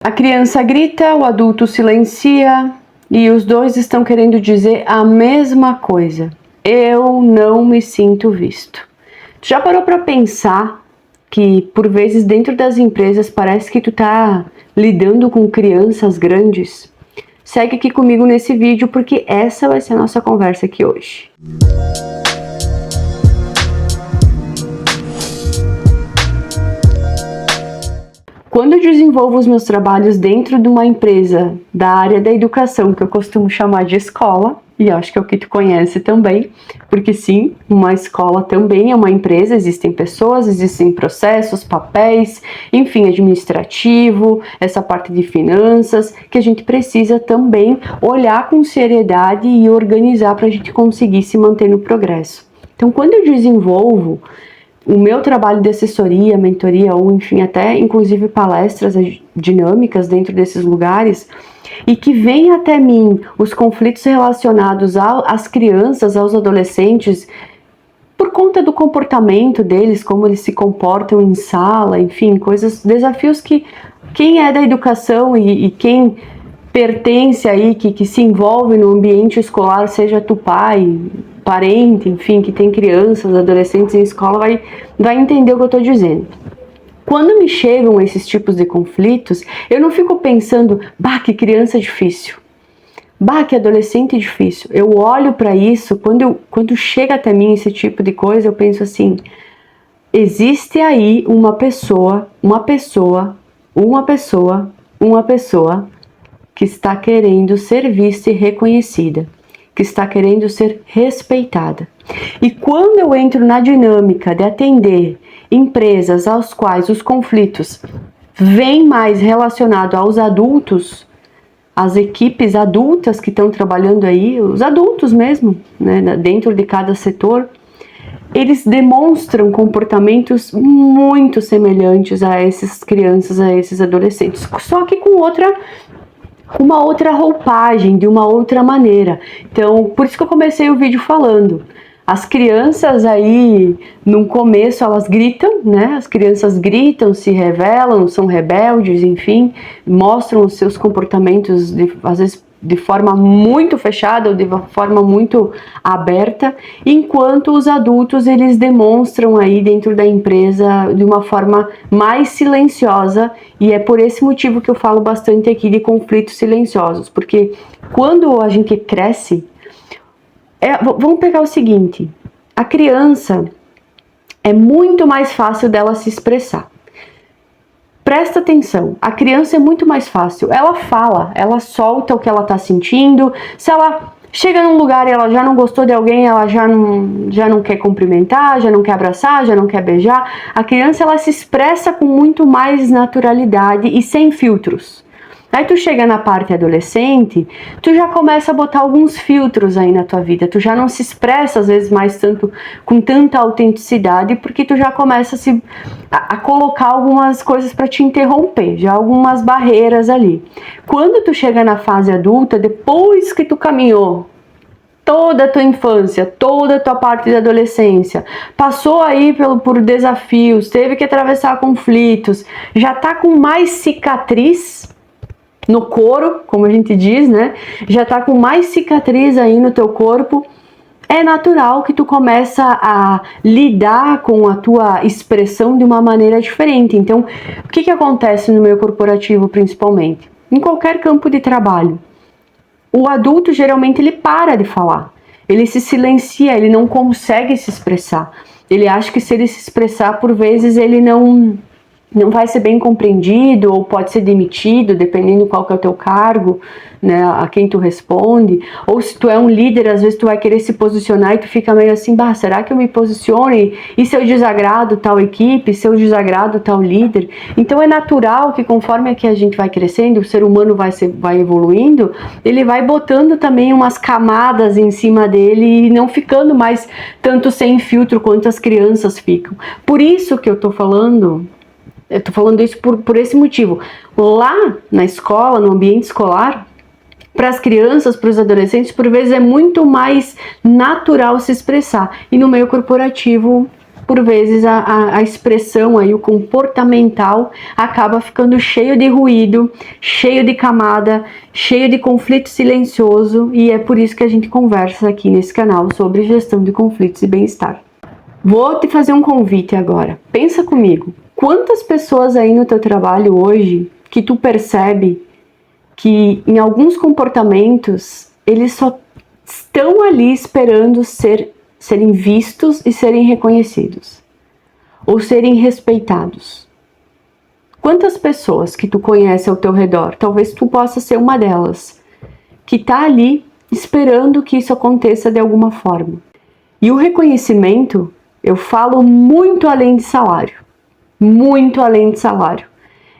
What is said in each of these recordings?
A criança grita, o adulto silencia e os dois estão querendo dizer a mesma coisa. Eu não me sinto visto. Tu já parou para pensar que por vezes dentro das empresas parece que tu tá lidando com crianças grandes? Segue aqui comigo nesse vídeo porque essa vai ser a nossa conversa aqui hoje. Quando eu desenvolvo os meus trabalhos dentro de uma empresa da área da educação, que eu costumo chamar de escola, e acho que é o que tu conhece também, porque sim, uma escola também é uma empresa, existem pessoas, existem processos, papéis, enfim, administrativo, essa parte de finanças, que a gente precisa também olhar com seriedade e organizar para a gente conseguir se manter no progresso. Então, quando eu desenvolvo o meu trabalho de assessoria, mentoria ou enfim, até inclusive palestras dinâmicas dentro desses lugares e que vem até mim os conflitos relacionados às crianças, aos adolescentes, por conta do comportamento deles, como eles se comportam em sala, enfim, desafios que quem é da educação e quem pertence aí, que se envolve no ambiente escolar, seja tu pai, parente, enfim, que tem crianças, adolescentes em escola, vai entender o que eu estou dizendo. Quando me chegam esses tipos de conflitos, eu não fico pensando, bah, que criança difícil, bah, que adolescente difícil. Eu olho para isso, quando chega até mim esse tipo de coisa, eu penso assim, existe aí uma pessoa que está querendo ser vista e reconhecida, que está querendo ser respeitada. E quando eu entro na dinâmica de atender empresas aos quais os conflitos vêm mais relacionado aos adultos, as equipes adultas que estão trabalhando aí, os adultos mesmo, né, dentro de cada setor, eles demonstram comportamentos muito semelhantes a essas crianças, a esses adolescentes, só que com uma outra roupagem, de uma outra maneira. Então, por isso que eu comecei o vídeo falando. As crianças aí, no começo, elas gritam, né? As crianças gritam, se revelam, são rebeldes, enfim, mostram os seus comportamentos, às vezes, de forma muito fechada ou de forma muito aberta, enquanto os adultos, eles demonstram aí dentro da empresa de uma forma mais silenciosa, e é por esse motivo que eu falo bastante aqui de conflitos silenciosos, porque quando a gente cresce, vamos pegar o seguinte, a criança é muito mais fácil dela se expressar. Presta atenção, a criança é muito mais fácil, ela fala, ela solta o que ela tá sentindo, se ela chega num lugar e ela já não gostou de alguém, ela já não quer cumprimentar, já não quer abraçar, já não quer beijar, a criança ela se expressa com muito mais naturalidade e sem filtros. Aí tu chega na parte adolescente, tu já começa a botar alguns filtros aí na tua vida, tu já não se expressa às vezes mais com tanta autenticidade, porque tu já começa a colocar algumas coisas para te interromper, já algumas barreiras ali. Quando tu chega na fase adulta, depois que tu caminhou toda a tua infância, toda a tua parte da adolescência, passou aí por desafios, teve que atravessar conflitos, já tá com mais cicatriz no couro, como a gente diz, né? Já tá com mais cicatriz aí no teu corpo, é natural que tu começa a lidar com a tua expressão de uma maneira diferente. Então, o que acontece no meio corporativo principalmente? Em qualquer campo de trabalho, o adulto geralmente ele para de falar, ele se silencia, ele não consegue se expressar. Ele acha que se ele se expressar, por vezes ele não vai ser bem compreendido ou pode ser demitido, dependendo qual que é o teu cargo, né, a quem tu responde, ou se tu é um líder, às vezes tu vai querer se posicionar e tu fica meio assim, bah, será que eu me posiciono? E se eu desagrado tal equipe, se eu desagrado tal líder? Então é natural que conforme que a gente vai crescendo, o ser humano vai evoluindo, ele vai botando também umas camadas em cima dele e não ficando mais tanto sem filtro quanto as crianças ficam. Por isso que eu tô falando isso por esse motivo. Lá na escola, no ambiente escolar, para as crianças, para os adolescentes, por vezes é muito mais natural se expressar. E no meio corporativo, por vezes a expressão aí, o comportamental acaba ficando cheio de ruído, cheio de camada, cheio de conflito silencioso, e é por isso que a gente conversa aqui nesse canal sobre gestão de conflitos e bem-estar. Vou te fazer um convite agora. Pensa comigo, quantas pessoas aí no teu trabalho hoje que tu percebe que em alguns comportamentos eles só estão ali esperando serem vistos e serem reconhecidos, ou serem respeitados? Quantas pessoas que tu conhece ao teu redor, talvez tu possa ser uma delas, que está ali esperando que isso aconteça de alguma forma? E o reconhecimento, eu falo muito além de salário, muito além de salário.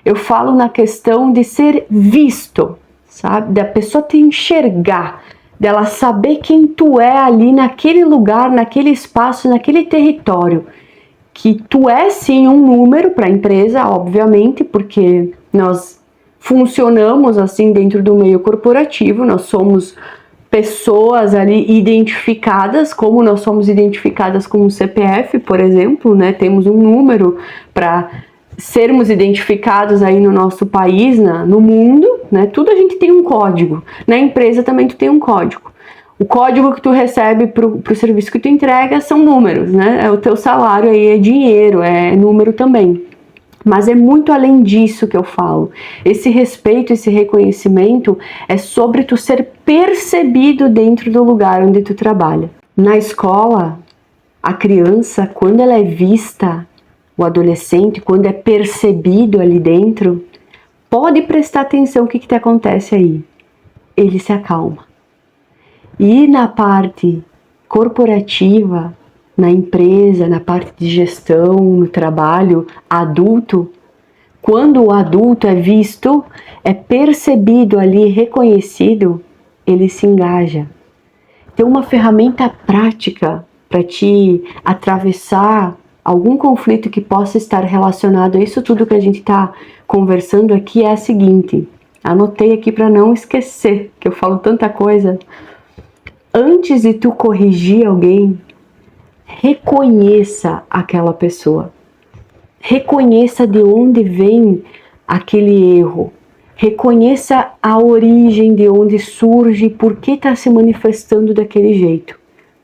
Eu falo na questão de ser visto, sabe? Da pessoa te enxergar, dela saber quem tu é ali naquele lugar, naquele espaço, naquele território. Que tu é sim um número para a empresa, obviamente, porque nós funcionamos assim dentro do meio corporativo, nós somos pessoas ali identificadas, como nós somos identificadas com o CPF, por exemplo, né? Temos um número para sermos identificados aí no nosso país, no mundo, né? Tudo a gente tem um código. Na empresa também tu tem um código. O código que tu recebe pro serviço que tu entrega são números, né? É o teu salário aí, é dinheiro, é número também. Mas é muito além disso que eu falo. Esse respeito, esse reconhecimento é sobre tu ser percebido dentro do lugar onde tu trabalha. Na escola, a criança, quando ela é vista, o adolescente, quando é percebido ali dentro, pode prestar atenção o que acontece aí. Ele se acalma. E na parte corporativa, na empresa, na parte de gestão, no trabalho adulto, quando o adulto é visto, é percebido ali, reconhecido, ele se engaja. Tem uma ferramenta prática para te atravessar algum conflito que possa estar relacionado a isso tudo que a gente está conversando aqui, é a seguinte. Anotei aqui para não esquecer, que eu falo tanta coisa. Antes de tu corrigir alguém, reconheça aquela pessoa. Reconheça de onde vem aquele erro. Reconheça a origem, de onde surge, por que está se manifestando daquele jeito.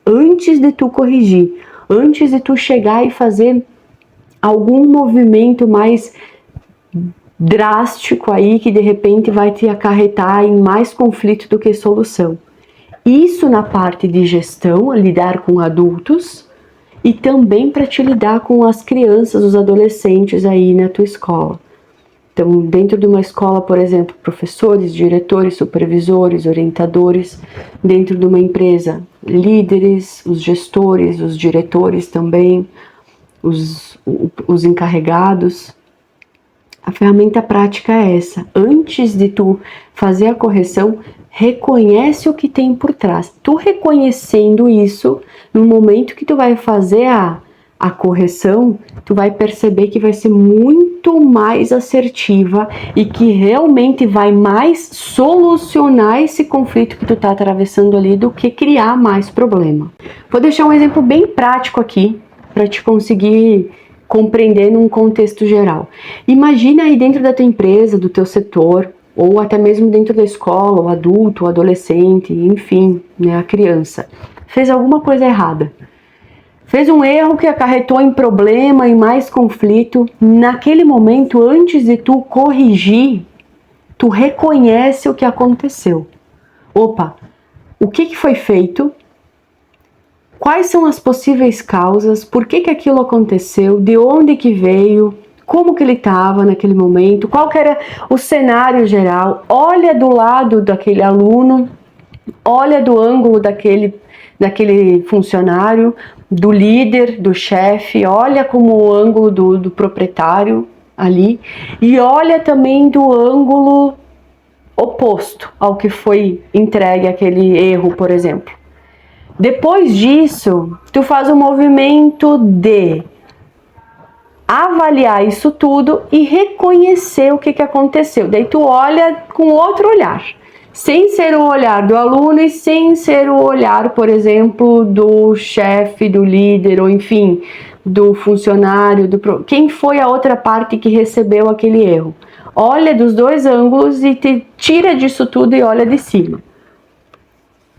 Antes de tu corrigir, antes de tu chegar e fazer algum movimento mais drástico aí, que de repente vai te acarretar em mais conflito do que solução. Isso na parte de gestão, lidar com adultos, e também para te lidar com as crianças, os adolescentes aí na tua escola. Então, dentro de uma escola, por exemplo, professores, diretores, supervisores, orientadores. Dentro de uma empresa, líderes, os gestores, os diretores também, os encarregados. A ferramenta prática é essa. Antes de tu fazer a correção, reconhece o que tem por trás. Tu reconhecendo isso, no momento que tu vai fazer a correção, tu vai perceber que vai ser muito mais assertiva e que realmente vai mais solucionar esse conflito que tu tá atravessando ali do que criar mais problema. Vou deixar um exemplo bem prático aqui para te conseguir compreender num contexto geral. Imagina aí dentro da tua empresa, do teu setor, ou até mesmo dentro da escola, o adulto, o adolescente, enfim, né, a criança, fez alguma coisa errada. Fez um erro que acarretou em problema, em mais conflito. Naquele momento, antes de tu corrigir, tu reconhece o que aconteceu. Opa, o que foi feito? Quais são as possíveis causas? Por que aquilo aconteceu? De onde que veio? Como que ele estava naquele momento? Qual que era o cenário geral? Olha do lado daquele aluno, olha do ângulo daquele funcionário, do líder, do chefe, olha como o ângulo do proprietário ali, e olha também do ângulo oposto ao que foi entregue aquele erro, por exemplo. Depois disso, tu faz um movimento de avaliar isso tudo e reconhecer o que aconteceu. Daí tu olha com outro olhar, sem ser o olhar do aluno e sem ser o olhar, por exemplo, do chefe, do líder, ou enfim, do funcionário, quem foi a outra parte que recebeu aquele erro. Olha dos dois ângulos e te tira disso tudo e olha de cima,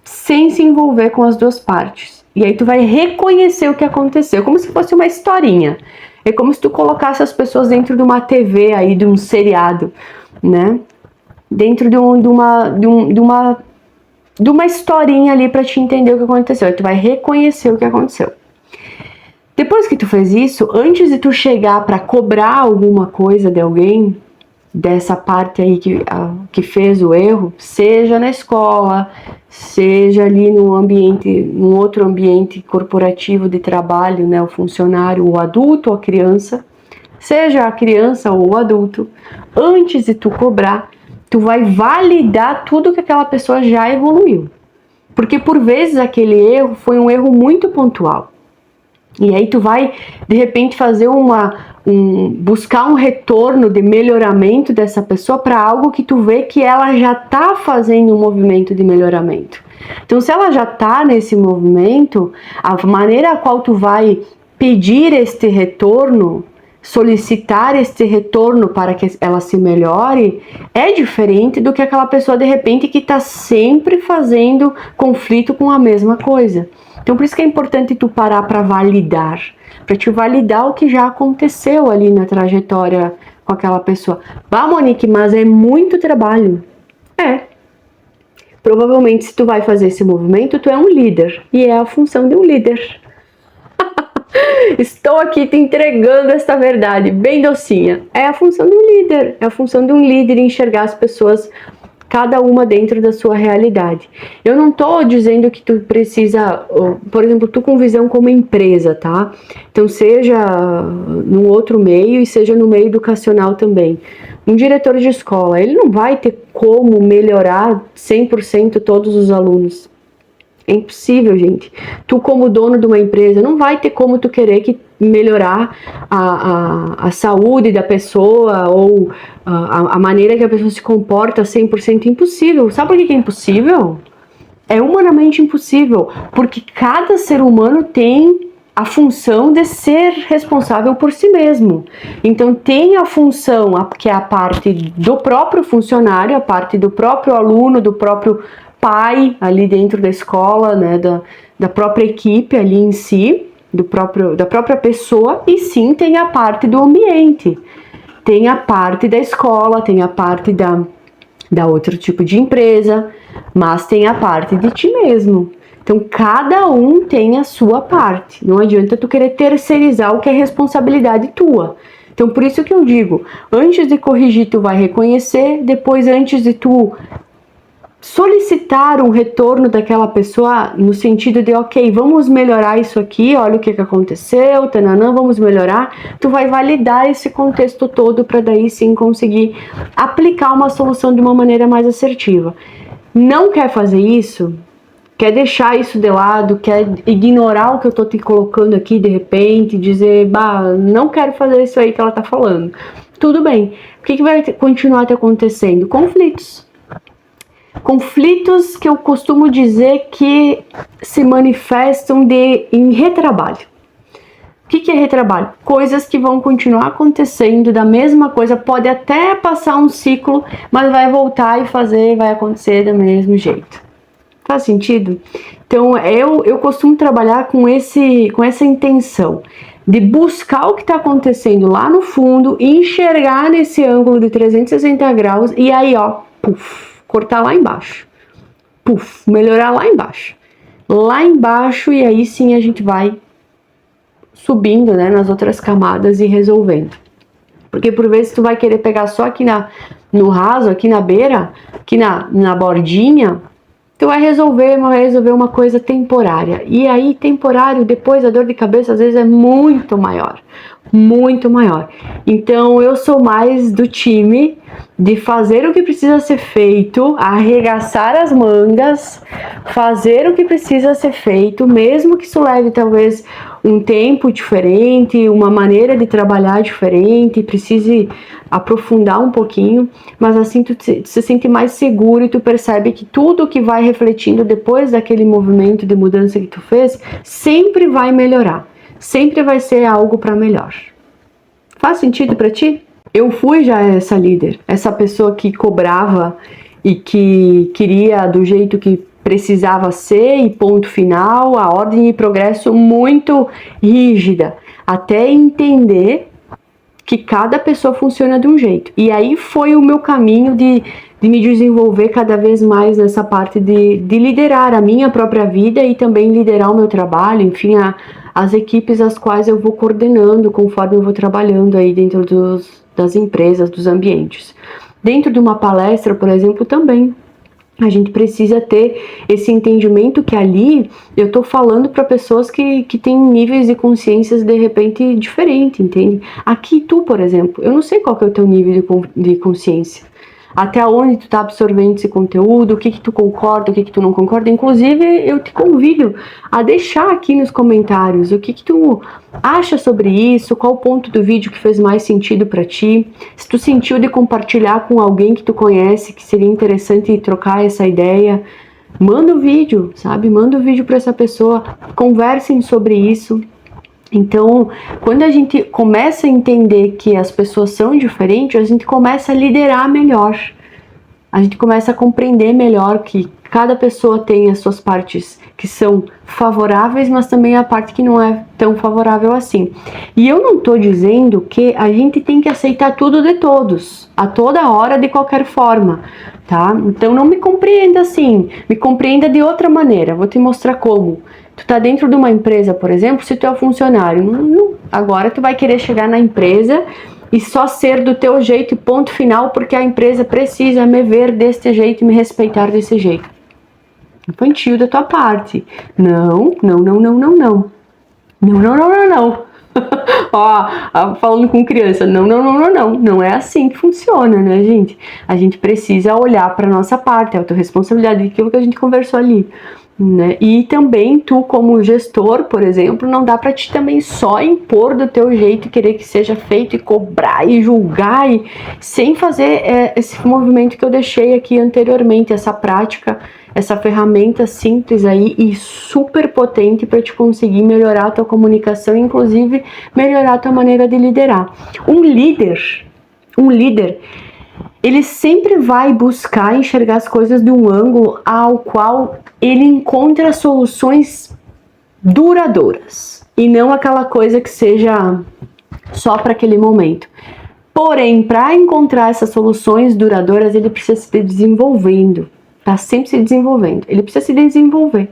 sem se envolver com as duas partes. E aí tu vai reconhecer o que aconteceu, como se fosse uma historinha. É como se tu colocasse as pessoas dentro de uma TV aí, de um seriado, né? Dentro de uma historinha ali para te entender o que aconteceu. Aí tu vai reconhecer o que aconteceu. Depois que tu fez isso, antes de tu chegar para cobrar alguma coisa de alguém, dessa parte aí que fez o erro, seja na escola, seja ali no ambiente, num outro ambiente corporativo de trabalho, né, o funcionário, o adulto ou a criança, seja a criança ou o adulto, antes de tu cobrar, tu vai validar tudo que aquela pessoa já evoluiu. Porque por vezes aquele erro foi um erro muito pontual. E aí tu vai, de repente, fazer buscar um retorno de melhoramento dessa pessoa para algo que tu vê que ela já está fazendo um movimento de melhoramento. Então, se ela já está nesse movimento, a maneira a qual tu vai pedir este retorno, solicitar este retorno para que ela se melhore, é diferente do que aquela pessoa, de repente, que está sempre fazendo conflito com a mesma coisa. Então, por isso que é importante tu parar para validar, para te validar o que já aconteceu ali na trajetória com aquela pessoa. Bah, Monique, mas é muito trabalho. É. Provavelmente, se tu vai fazer esse movimento, tu é um líder. E é a função de um líder. Estou aqui te entregando esta verdade, bem docinha. É a função de um líder. É a função de um líder enxergar as pessoas, cada uma dentro da sua realidade. Eu não tô dizendo que tu precisa, por exemplo, tu com visão como empresa, tá? Então, seja num outro meio e seja no meio educacional também. Um diretor de escola, ele não vai ter como melhorar 100% todos os alunos. É impossível, gente. Tu, como dono de uma empresa, não vai ter como tu querer melhorar a saúde da pessoa ou a maneira que a pessoa se comporta 100%. Impossível. Sabe por que é impossível? É humanamente impossível. Porque cada ser humano tem a função de ser responsável por si mesmo. Então, tem a função, que é a parte do próprio funcionário, a parte do próprio aluno, do próprio pai ali dentro da escola, né, da própria equipe ali em si, da própria pessoa, e sim tem a parte do ambiente, tem a parte da escola, tem a parte da outro tipo de empresa, mas tem a parte de ti mesmo. Então cada um tem a sua parte, não adianta tu querer terceirizar o que é responsabilidade tua. Então por isso que eu digo, antes de corrigir tu vai reconhecer, depois antes de tu solicitar um retorno daquela pessoa no sentido de, ok, vamos melhorar isso aqui, olha o que aconteceu, tananã, vamos melhorar, tu vai validar esse contexto todo para daí sim conseguir aplicar uma solução de uma maneira mais assertiva. Não quer fazer isso? Quer deixar isso de lado, quer ignorar o que eu tô te colocando aqui de repente, dizer, bah, não quero fazer isso aí que ela tá falando. Tudo bem. O que vai continuar te acontecendo? Conflitos. Conflitos que eu costumo dizer que se manifestam em retrabalho. O que é retrabalho? Coisas que vão continuar acontecendo da mesma coisa, pode até passar um ciclo, mas vai voltar e vai acontecer do mesmo jeito. Faz sentido? Então eu costumo trabalhar com essa intenção de buscar o que está acontecendo lá no fundo, enxergar nesse ângulo de 360 graus e aí, ó, puf, cortar lá embaixo, puf, melhorar lá embaixo, e aí sim a gente vai subindo, né, nas outras camadas e resolvendo. Porque por vezes tu vai querer pegar só aqui no raso, aqui na beira, aqui na bordinha, tu vai resolver uma coisa temporária. E aí, temporário, depois a dor de cabeça às vezes é muito maior. Muito maior. Então, eu sou mais do time de fazer o que precisa ser feito, arregaçar as mangas, fazer o que precisa ser feito, mesmo que isso leve talvez um tempo diferente, uma maneira de trabalhar diferente, precise aprofundar um pouquinho, mas assim tu se sente mais seguro e tu percebe que tudo que vai refletindo depois daquele movimento de mudança que tu fez, sempre vai melhorar. sempre vai ser algo para melhor. Faz sentido para ti? Eu fui já essa líder, essa pessoa que cobrava e que queria do jeito que precisava ser e ponto final, a ordem e progresso muito rígida, até entender que cada pessoa funciona de um jeito. E aí foi o meu caminho de me desenvolver cada vez mais nessa parte de liderar a minha própria vida e também liderar o meu trabalho, enfim, as equipes as quais eu vou coordenando conforme eu vou trabalhando aí dentro das empresas, dos ambientes. Dentro de uma palestra, por exemplo, também a gente precisa ter esse entendimento que ali eu estou falando para pessoas que têm níveis de consciências de repente diferentes, entende? Aqui tu, por exemplo, eu não sei qual que é o teu nível de consciência. Até onde tu tá absorvendo esse conteúdo, o que tu concorda, o que tu não concorda. Inclusive, eu te convido a deixar aqui nos comentários o que tu acha sobre isso, qual o ponto do vídeo que fez mais sentido para ti. Se tu sentiu de compartilhar com alguém que tu conhece, que seria interessante trocar essa ideia, manda o vídeo, sabe? Manda o vídeo para essa pessoa, conversem sobre isso. Então, quando a gente começa a entender que as pessoas são diferentes, a gente começa a liderar melhor. A gente começa a compreender melhor que cada pessoa tem as suas partes que são favoráveis, mas também a parte que não é tão favorável assim. E eu não estou dizendo que a gente tem que aceitar tudo de todos, a toda hora, de qualquer forma, tá? Então não me compreenda assim, me compreenda de outra maneira. Vou te mostrar como. Tu tá dentro de uma empresa, por exemplo, se tu é um funcionário, agora tu vai querer chegar na empresa e só ser do teu jeito e ponto final, porque a empresa precisa me ver deste jeito e me respeitar desse jeito. Infantil da tua parte. Não. Ó, falando com criança, não é assim que funciona, né, gente? A gente precisa olhar para nossa parte, a autorresponsabilidade, aquilo que a gente conversou ali. Né? E também tu, como gestor, por exemplo, não dá para ti também só impor do teu jeito e querer que seja feito e cobrar e julgar e sem fazer esse movimento que eu deixei aqui anteriormente, essa prática, essa ferramenta simples aí e super potente para te conseguir melhorar a tua comunicação e inclusive melhorar a tua maneira de liderar. Um líder, ele sempre vai buscar enxergar as coisas de um ângulo ao qual ele encontra soluções duradouras e não aquela coisa que seja só para aquele momento. Porém, para encontrar essas soluções duradouras, ele precisa se desenvolvendo, tá sempre se desenvolvendo. Ele precisa se desenvolver.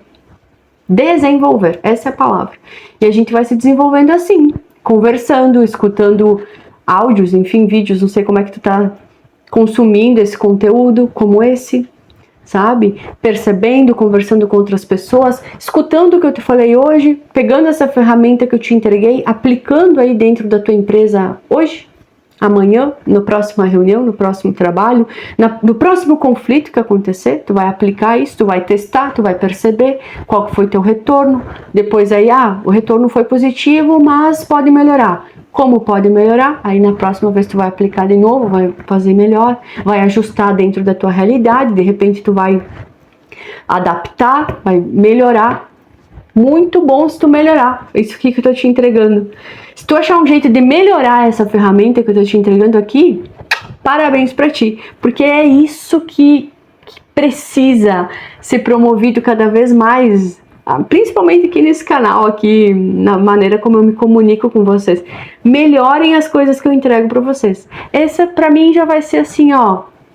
Desenvolver, essa é a palavra. E a gente vai se desenvolvendo assim, conversando, escutando áudios, enfim, vídeos, não sei como é que tu tá consumindo esse conteúdo como esse, sabe? Percebendo, conversando com outras pessoas, escutando o que eu te falei hoje, pegando essa ferramenta que eu te entreguei, aplicando aí dentro da tua empresa hoje, amanhã, na próxima reunião, no próximo trabalho, no próximo conflito que acontecer, tu vai aplicar isso, tu vai testar, tu vai perceber qual foi teu retorno, depois aí, o retorno foi positivo, mas pode melhorar. Como pode melhorar? Aí na próxima vez tu vai aplicar de novo, vai fazer melhor, vai ajustar dentro da tua realidade, de repente tu vai adaptar, vai melhorar. Muito bom se tu melhorar, isso aqui que eu tô te entregando. Se tu achar um jeito de melhorar essa ferramenta que eu tô te entregando aqui, parabéns pra ti, porque é isso que precisa ser promovido cada vez mais, principalmente aqui nesse canal, aqui na maneira como eu me comunico com vocês. Melhorem as coisas que eu entrego para vocês. Essa pra mim já vai ser assim,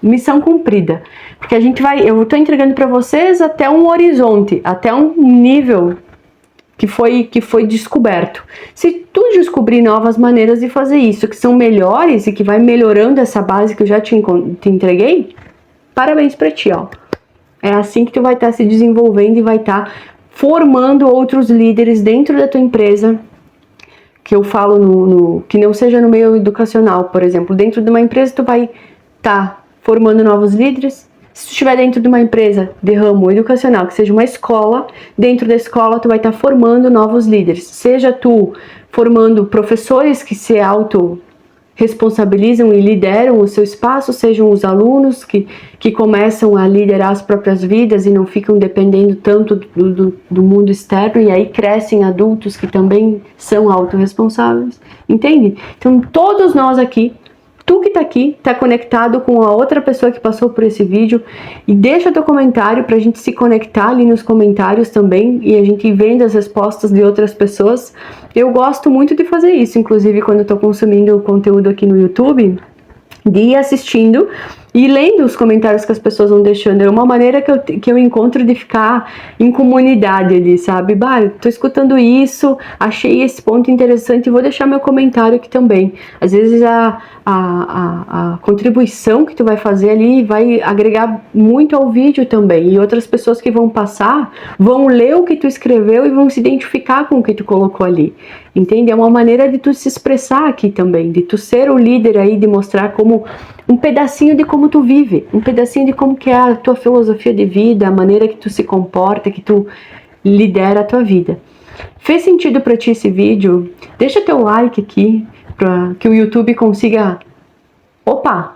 missão cumprida, porque eu tô entregando para vocês até um horizonte, até um nível que foi descoberto. Se tu descobrir novas maneiras de fazer isso, que são melhores e que vai melhorando essa base que eu já te entreguei, parabéns pra ti, É assim que tu vai estar se desenvolvendo e vai estar formando outros líderes dentro da tua empresa, que eu falo que não seja no meio educacional, por exemplo. Dentro de uma empresa tu vai estar formando novos líderes. Se tu estiver dentro de uma empresa de ramo educacional, que seja uma escola, dentro da escola tu vai estar formando novos líderes. Seja tu formando professores que se responsabilizam e lideram o seu espaço, sejam os alunos que começam a liderar as próprias vidas e não ficam dependendo tanto do mundo externo, e aí crescem adultos que também são autorresponsáveis, entende? Então todos nós aqui, tu que tá aqui, tá conectado com a outra pessoa que passou por esse vídeo, e deixa teu comentário pra gente se conectar ali nos comentários também, e a gente vendo as respostas de outras pessoas. Eu gosto muito de fazer isso, inclusive quando eu tô consumindo conteúdo aqui no YouTube, de ir assistindo e lendo os comentários que as pessoas vão deixando. É uma maneira que eu encontro de ficar em comunidade ali, sabe? Bah, eu tô escutando isso, achei esse ponto interessante e vou deixar meu comentário aqui também. Às vezes a contribuição que tu vai fazer ali vai agregar muito ao vídeo também, e outras pessoas que vão passar vão ler o que tu escreveu e vão se identificar com o que tu colocou ali, entende? É uma maneira de tu se expressar aqui também, de tu ser o líder aí, de mostrar como um pedacinho de como tu vive, um pedacinho de como que é a tua filosofia de vida, a maneira que tu se comporta, que tu lidera a tua vida. Fez sentido para ti esse vídeo? Deixa teu like aqui, para que o YouTube consiga... Opa!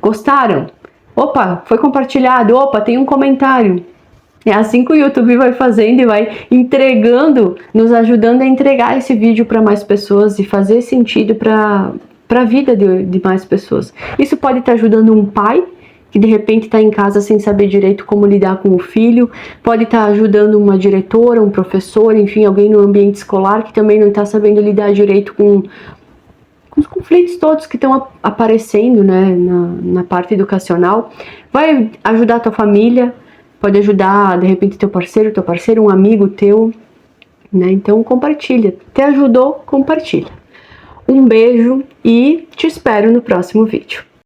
Gostaram? Opa, foi compartilhado? Opa, tem um comentário. É assim que o YouTube vai fazendo e vai entregando, nos ajudando a entregar esse vídeo para mais pessoas e fazer sentido para a vida de mais pessoas. Isso pode estar ajudando um pai que de repente está em casa sem saber direito como lidar com o filho, pode estar ajudando uma diretora, um professor, enfim, alguém no ambiente escolar que também não está sabendo lidar direito com os conflitos todos que estão aparecendo, né, na parte educacional. Vai ajudar a tua família, pode ajudar de repente teu parceiro, um amigo teu, né? Então compartilha. Te ajudou? Compartilha. Um beijo e te espero no próximo vídeo.